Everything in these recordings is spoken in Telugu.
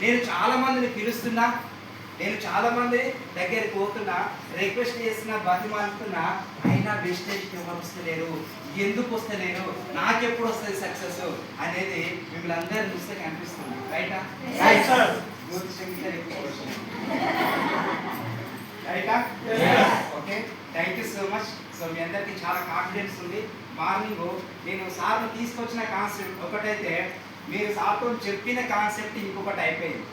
నేను చాలా మందిని పిలుస్తున్నా, నేను చాలా మంది దగ్గరికి పోతున్నా, రిక్వెస్ట్ చేస్తున్నా, బతిమాలుతున్నా, అయినా వేస్టేజ్కి ఎవరు వస్తలేరు. ఎందుకు వస్తలేరు, నాకెప్పుడు వస్తుంది సక్సెస్ అనేది మిమ్మల్ని అందరినీ చూస్తే కనిపిస్తుంది. రైటా? రైటా? Okay, thank you so much. So మీ అందరికీ చాలా కాన్ఫిడెన్స్ ఉంది. మార్నింగ్ నేను సార్ను తీసుకొచ్చిన కాన్సెప్ట్ ఒకటైతే, మీరు సార్తో చెప్పిన కాన్సెప్ట్ ఇంకొకటి అయిపోయింది.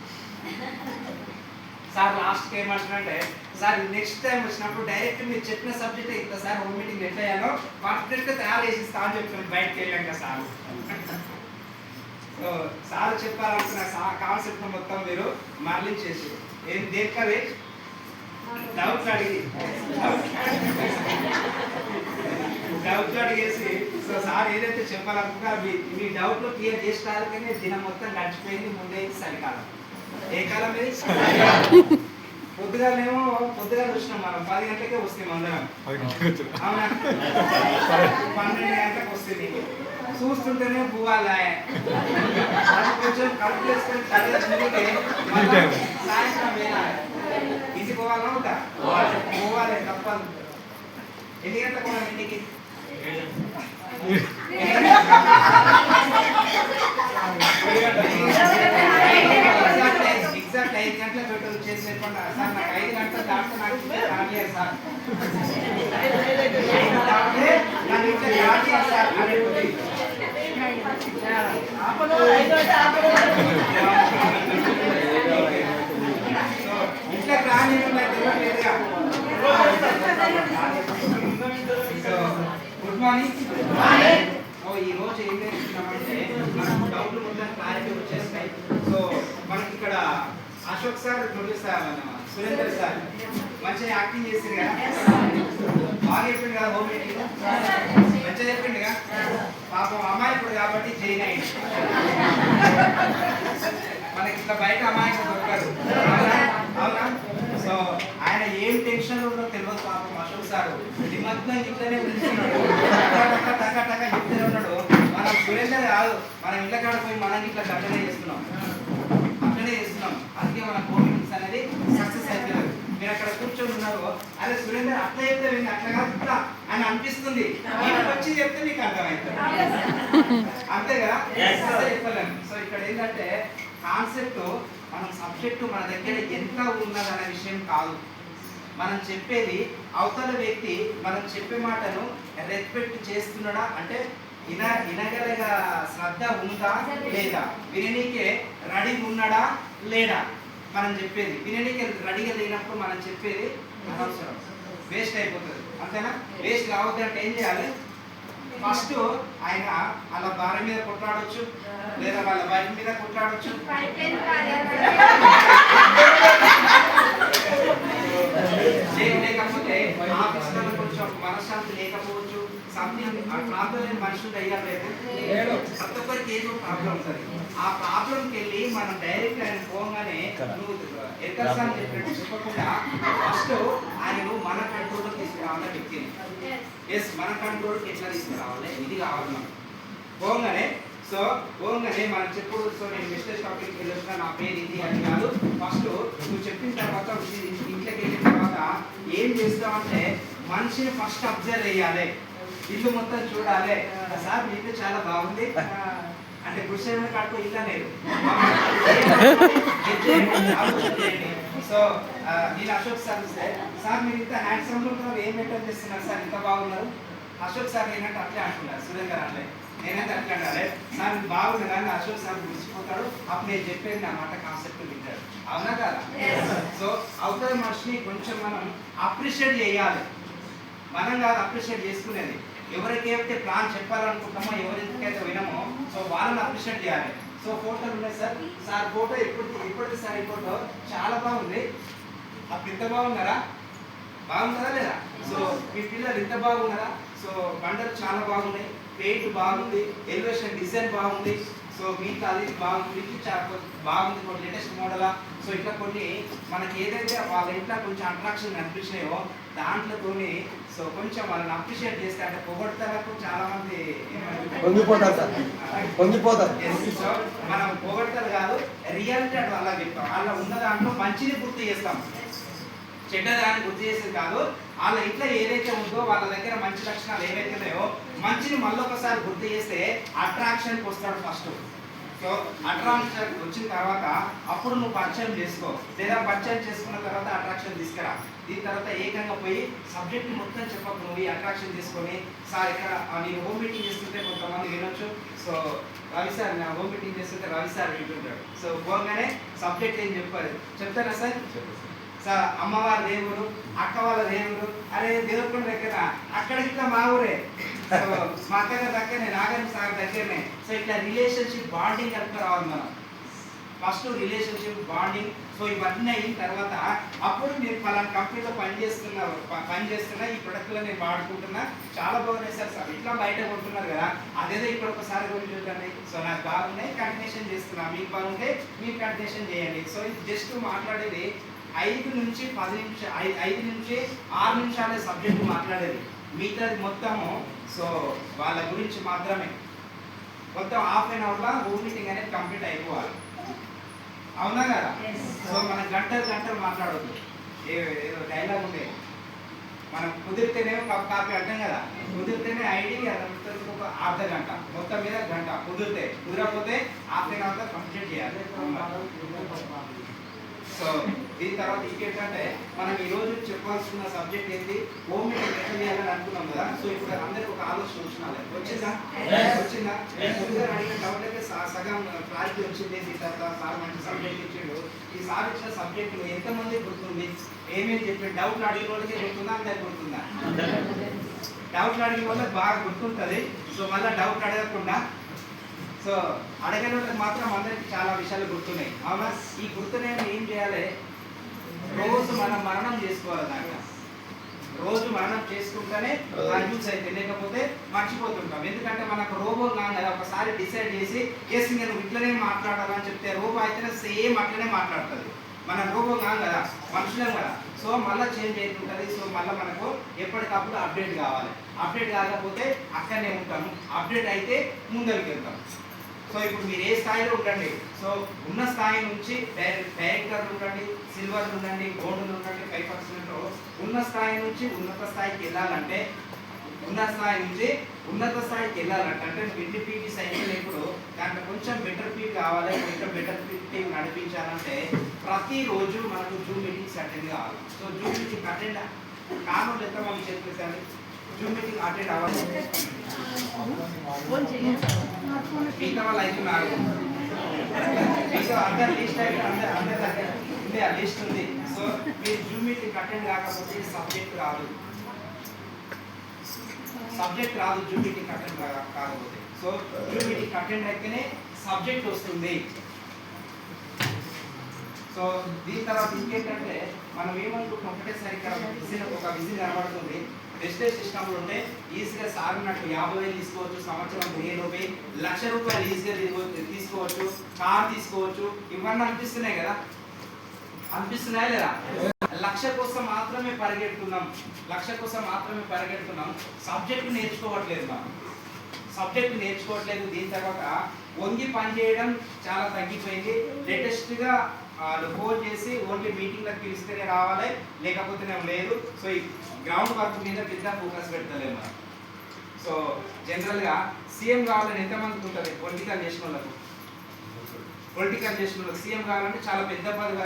సార్ లాస్ట్కి ఏమంటున్నారంటే, సార్ నెక్స్ట్ టైం వచ్చినప్పుడు డైరెక్ట్ మీరు చెప్పిన సబ్జెక్ట్ ఇంకా సార్ హోమ్ మీటింగ్ ఎట్లా అయ్యాలో పర్ఫెక్ట్గా తయారు చేసిస్తా అని చెప్తున్నాను బయటకు వెళ్ళాక సార్. సో సార్ చెప్పాలనుకున్న కాన్సెప్ట్ మొత్తం మీరు మరలించేసి ఏం దేనికవి డౌట్లు అడిగి అడిగేసి, సో సార్ ఏదైతే చెప్పాలనుకున్నారో మీ డౌట్లు క్లియర్ చేసినారకనే దినం మొత్తం గడిచిపోయింది. ముందే చలికాలం. ఏ కాలం ఇది? పొద్దుగా చూసినాం మనం 10 గంటలకే వస్తాం అందరం. అవునా? 12 గంటలకు వస్తుంది. చూస్తుంటేనే పువ్వాలా కొంచెం కడుపు వేసుకొని సాయంత్రం వేయాలి. ఇంటికి పోవాలా ఉంటా పోవాలి తప్పదు. ఎన్ని గంటలకు పోవాలి ఇంటికి? ఎగ్జాక్ట్ 5 గంటల పెట్రోల్ చేసి చెప్పండి సార్. నాకు 5 గంటల దాటితే నాకు రానియాలి సార్, సార్ అనేది ఇంట్లో రానియలేదుగా. Good morning. ఈ రోజు ఏం నేర్చుకున్నామంటే, మనకు డౌట్లు మొత్తం క్లారిటీ వచ్చేస్తాయి. సో మనకి ఇక్కడ అశోక్ సార్, సురేందర్ సార్ మంచిగా యాక్టింగ్ చేసారు కదా, బాగా చెప్పిండు కదా హోమ్ మీటింగ్, మంచిగా చెప్పిండు కదా. పాపం అమాయకుడు కాబట్టి జైన్ అయ్యింది. మనకి ఇట్లా బయట అమాయకుడు దొరకరు. అవునా? సో ఆయన ఏం టెన్షన్ ఉందో తెలియదు పాపం అశోక్ సార్. నిమగ్నం ఇట్లనే ఉంటున్నాడు, టక చెప్తూనే ఉన్నాడు. మనం సురేందర్ కాదు, మనం ఇళ్ళ కాడ పోయి మనం ఇట్లా అట్లనే చేస్తున్నాం. అందుకే మన కోవిడ్స్ అనేది సక్సెస్ అయిపోయారు. మీరు అక్కడ కూర్చొని ఉన్నారు, అదే సురేందర్ అట్లా చెప్తే అట్లా కాదు ఇట్లా అని అనిపిస్తుంది. మీకు వచ్చి చెప్తే మీకు అర్థమవుతుంది. అంతే కదా? చెప్పలేము. సో ఇక్కడ ఏంటంటే కాన్సెప్ట్, మనం సబ్జెక్టు మన దగ్గర ఎంత ఉన్నదనే విషయం కాదు. మనం చెప్పేది అవతల వ్యక్తి మనం చెప్పే మాటను రెస్పెక్ట్ చేస్తున్నాడా, అంటే వినగలగ శ్రద్ధ ఉందా లేదా, విననీకే రెడీ ఉన్నాడా లేడా. మనం చెప్పేది విననీకే రెడీగా లేనప్పుడు మనం చెప్పేది అనవసరం, వేస్ట్ అయిపోతుంది. అంతేనా? వేస్ట్ కావద్దంటే ఏం చేయాలి? ఫస్ట్ ఆయన వాళ్ళ భార్య మీద కొట్లాడొచ్చు, లేదా వాళ్ళ వైఫ్ మీద కొట్లాడొచ్చు, లేకపోతే ఆఫీస్లో కొంచెం మనశ్శాంతి లేకపోవచ్చు, సంథింగ్ ఆ ప్రాబ్లం లేని మనుషులు అయ్యాలేదు. ప్రతి ఒక్కరికి ఏదో ప్రాబ్లం ఉంటుంది. ఆ ప్రాబ్లంకి వెళ్ళి మనం డైరెక్ట్ ఆయన పోగానే నువ్వు ఎక్కడసారి చెప్పినట్టు చెప్పకుండా ఫస్ట్ ఆయన మన కంట్రోల్లో తీసుకురావాలని వ్యక్తిని. ఎస్, మన కంట్రోల్కి ఎట్లా తీసుకురావాలి, ఇది కావాలి మనం పోగానే. సో పోగానే మనం చెప్పుడు, సో నేను మెసేజ్ టాపిక్కి వెళ్ళొచ్చిన నా పేరు ఇది అని కాదు. ఫస్ట్ నువ్వు చెప్పిన తర్వాత ఇంట్లోకి వెళ్ళిన తర్వాత ఏం చేస్తామంటే మనిషిని ఫస్ట్ అబ్జర్వ్ చేయాలి, ఇల్లు మొత్తం చూడాలి. సార్ మీ ఇల్లు చాలా బాగుంది అంటే కృష్ణ కాడుకో ఇల్లు లేదు. సో నేను అశోక్ సార్ వస్తే, సార్ మీరు ఇంత హ్యాండ్సమ్గా ఉంటారు, ఏం మెయింటైన్ చేస్తున్నారు సార్, ఇంత బాగున్నారు. అశోక్ సార్ నేనంటే అట్లే అంటున్నారు, సురేందర్ అంటే నేనైతే అట్లా అంటారే సార్ ఇది బాగుంది కానీ అశోక్ సార్ గుర్చిపోతాడు. అప్పుడు నేను చెప్పేది నా మాట కాన్సెప్ట్ వింటాడు. అవునా కదా? సో అవతల మనిషిని కొంచెం మనం అప్రిషియేట్ చేయాలి. మనం కాదు అప్రిషియేట్ చేసుకునేది, ఎవరికైతే ప్లాన్ చెప్పాలనుకుంటామో, ఎవరికైతే వినమో, సో వాళ్ళని అప్రిషియేట్ చేయాలి. సో ఫోటోలు ఉన్నాయి సార్, సార్ ఫోటో ఇప్పటికి సార్ ఈ ఫోటో చాలా బాగుంది. అప్పుడు ఇంత బాగున్నారా, బాగుంటుందా లేదా? సో మీ పిల్లలు ఇంత బాగున్నారా? సో బండలు చాలా బాగున్నాయి, పెయింట్ బాగుంది, ఎలివేషన్ డిజైన్ బాగుంది. సో మీకు అది బాగుంది, బాగుంది కొన్ని లేటెస్ట్ మోడలా. సో ఇట్లా కొన్ని మనకి ఏదైతే వాళ్ళ ఇంట్లో కొంచెం అట్రాక్షన్ కనిపించినాయో దాంట్లోతోని సో కొంచెం వాళ్ళని అప్రిషియేట్ చేస్తే అంటే పొగడతలకు చాలా మంది పొంగిపోతారు. సో మనం పొగడతలు కాదు, రియాలిటీ అటు అలా చెప్తాం. అలా ఉన్న దాంట్లో మంచిని గుర్తు చేస్తాం, చెడ్డదాన్ని గుర్తు చేసేది కాదు. వాళ్ళ ఇంట్లో ఏదైతే ఉందో వాళ్ళ దగ్గర మంచి లక్షణాలు ఏవైతే ఉన్నాయో మంచిని మళ్ళొకసారి గుర్తు చేస్తే అట్రాక్షన్కి వస్తాడు ఫస్ట్. సో అట్రాక్షన్ వచ్చిన తర్వాత అప్పుడు నువ్వు పరిచయం చేసుకో, లేదా పరిచయం చేసుకున్న తర్వాత అట్రాక్షన్ తీసుకురా. దీని తర్వాత ఏకంగా పోయి సబ్జెక్ట్ మొత్తం చెప్పకు, నువ్వు ఈ అట్రాక్షన్ తీసుకొని సార్ ఇక్కడ నేను హోమ్ మీటింగ్ చేస్తుంటే కొంతమంది వినొచ్చు. సో రవి సార్ నా హోమ్ మీటింగ్ చేస్తుంటే రవి సార్ వింటుంటాడు. సో పోగానే సబ్జెక్ట్ ఏం చెప్పారు చెప్తారా సార్? సార్ అమ్మవారి దేవుడు, అక్క వాళ్ళ దేవుడు, అరే దేవుడు దగ్గర అక్కడికి ఇట్లా మా ఊరే. సో మా అక్కగారి దగ్గరనే, నాగన్ సార్ దగ్గరనే. సో ఇట్లా రిలేషన్షిప్ బాండింగ్ కలుపుకు రావాలి మనం. First relationship bonding. సో ఇవన్నీ అయిన తర్వాత అప్పుడు మీరు పలానా కంపెనీలో పనిచేస్తున్నా ఈ ప్రొడక్ట్లో నేను వాడుకుంటున్నా, చాలా బాగున్నాయి సార్ ఇట్లా బయట కొంటున్నారు కదా, అదేదో ఇక్కడ ఒకసారి గురించి చూడండి. సో నాకు బాగున్నాయి, కంటిన్యూషన్ చేస్తున్నా, మీకు బాగుంటే మీరు కంటిన్యూషన్ చేయండి. సో ఇది జస్ట్ మాట్లాడేది 5 నుంచి 10 నిమిషాలు, 5 నుంచి 6 నిమిషాలే సబ్జెక్టు మాట్లాడేది. మిగతాది మొత్తము సో వాళ్ళ గురించి మాత్రమే. మొత్తం హాఫ్ అన్ అవర్లో హోమ్ మీటింగ్ అనేది కంప్లీట్ అయిపోవాలి, అవునా కదా? సో మనం గంటలు మాట్లాడవద్దు. ఏదో డైలాగ్ ఉండే, మనం కుదిరితేనే కాపీ అంటాం కదా, కుదిరితేనే ఐడి ఒక అర్ధ గంట, మొత్తం మీద గంట కుదిరితే, కుదరకపోతే హాఫ్ అన్ అవర్లో కంప్లీట్ చేయాలి. సో దీని తర్వాత ఇంకేంటంటే మనం ఈరోజు చెప్పాల్సిన సబ్జెక్ట్ ఏంటి, హోమ్ మీటింగ్ ఎట్లా చేయాలని అనుకున్నాం కదా. సో ఇప్పుడు అందరికి ఒక ఆలోచన వచ్చిందా? ముందుగా అడిగిన డౌట్ అయితే సగం క్లారిటీ వచ్చింది. దీని తర్వాత సార్ మంచి సబ్జెక్ట్ ఇచ్చాడు. ఈ సార్ ఇచ్చిన సబ్జెక్టు ఎంతమంది గుర్తుంది, ఏమేమి చెప్పాడు? డౌట్లు అడిగిన వాళ్ళకి గుర్తుందా, అందరికి గుర్తుందా? డౌట్లు అడిగిన వాళ్ళకి బాగా గుర్తుంటుంది. సో మళ్ళీ డౌట్ అడగకుండా, సో అడగని వాళ్ళకి మాత్రం అందరికి చాలా విషయాలు గుర్తున్నాయి, అవునా? ఈ గుర్తునేవి ఏం చేయాలి, రోజు మనం మరణం చేసుకోవాలి. దాంట్లో రోజు మరణం చేసుకుంటేనే యూజ్ అయితే, లేకపోతే మర్చిపోతుంటాం. ఎందుకంటే మనకు రోబో కాదు కదా, ఒకసారి డిసైడ్ చేసి ఎస్ నేను ఇట్లనే మాట్లాడాలని చెప్తే రోబో అయితేనే సేమ్ అట్లనే మాట్లాడుతుంది. మన రోబో కాదు కదా, మనుషులేం కదా. సో మళ్ళీ చేంజ్ అవుతుంటుంది. సో మళ్ళీ మనకు ఎప్పటికప్పుడు అప్డేట్ కావాలి. అప్డేట్ కాకపోతే అక్కడనే ఉంటాము, అప్డేట్ అయితే ముందరికి వెళ్తాం. సో ఇప్పుడు మీరు ఏ స్థాయిలో ఉండండి, సో ఉన్న స్థాయి నుంచి డైరెక్టర్ ఉండండి, సిల్వర్ ఉండండి, గోల్డ్ ఉండండి, 5% ఉన్న స్థాయి నుంచి ఉన్నత స్థాయికి వెళ్ళాలంటే, ఉన్నత స్థాయికి వెళ్ళాలంటే అంటే ఇండిపీటీ సైకిల్ ఇప్పుడు దాంట్లో కొంచెం బెటర్ పీక్ కావాలి, కొంచెం బెటర్ పీక్ నడిపించాలంటే ప్రతిరోజు మనకు జూమ్ మీటింగ్స్ అటెండ్ కావాలి. సో జూమ్ మీటింగ్ అటెండ్ కానులు ఎంత మనం చెప్పేసాను, జూమ్ మీటింగ్ అటెండ్ అవ్వాలి. మిగతా వాళ్ళు అవుతున్నారు, మీకు అందరు లిస్ట్ అయితే అందరి దగ్గర ఉంది, ఆ లిస్ట్ ఉంది. సో మీరు జూమ్ మీటింగ్ అటెండ్ కాకపోతే సబ్జెక్ట్ రాదు, జూమ్ మీటింగ్ అటెండ్ కాకపోతే. సో జూమ్ మీటింగ్ అటెండ్ అయితేనే సబ్జెక్ట్ వస్తుంది. సో దీని తర్వాత ఇంకేంటంటే మనం ఏమనుకుంటున్నాం, ఒకటేసారి ఒక విజిట్ కనబడుతుంది. డిజిటల్ సిస్టమ్లో ఉంటే ఈజీగా సాగినట్టు 50,000 తీసుకోవచ్చు, సంవత్సరం 1000, 1,00,000 రూపాయలు ఈజీగా తీసుకోవచ్చు, కార్ తీసుకోవచ్చు. ఇవన్నీ అనిపిస్తున్నాయి కదా, అనిపిస్తున్నాయా లేదా? 1,00,000 కోసం మాత్రమే పరిగెడుతున్నాం, సబ్జెక్ట్ నేర్చుకోవట్లేదు. దీని తర్వాత వంగి పని చేయడం చాలా తగ్గిపోయింది. లేటెస్ట్గా వాళ్ళు ఫోన్ చేసి ఓన్లీ మీటింగ్లకు పిలిస్తేనే రావాలి, లేకపోతే లేదు. సో ఈ గ్రౌండ్ వర్క్ మీద పెద్ద ఫోకస్ పెడతలేము మనం. సో జనరల్గా సీఎం కావాలని ఎంతమందికి ఉంటుంది? పొలిటికల్ చేసిన వాళ్ళకు సీఎం కావాలంటే చాలా పెద్ద పదవి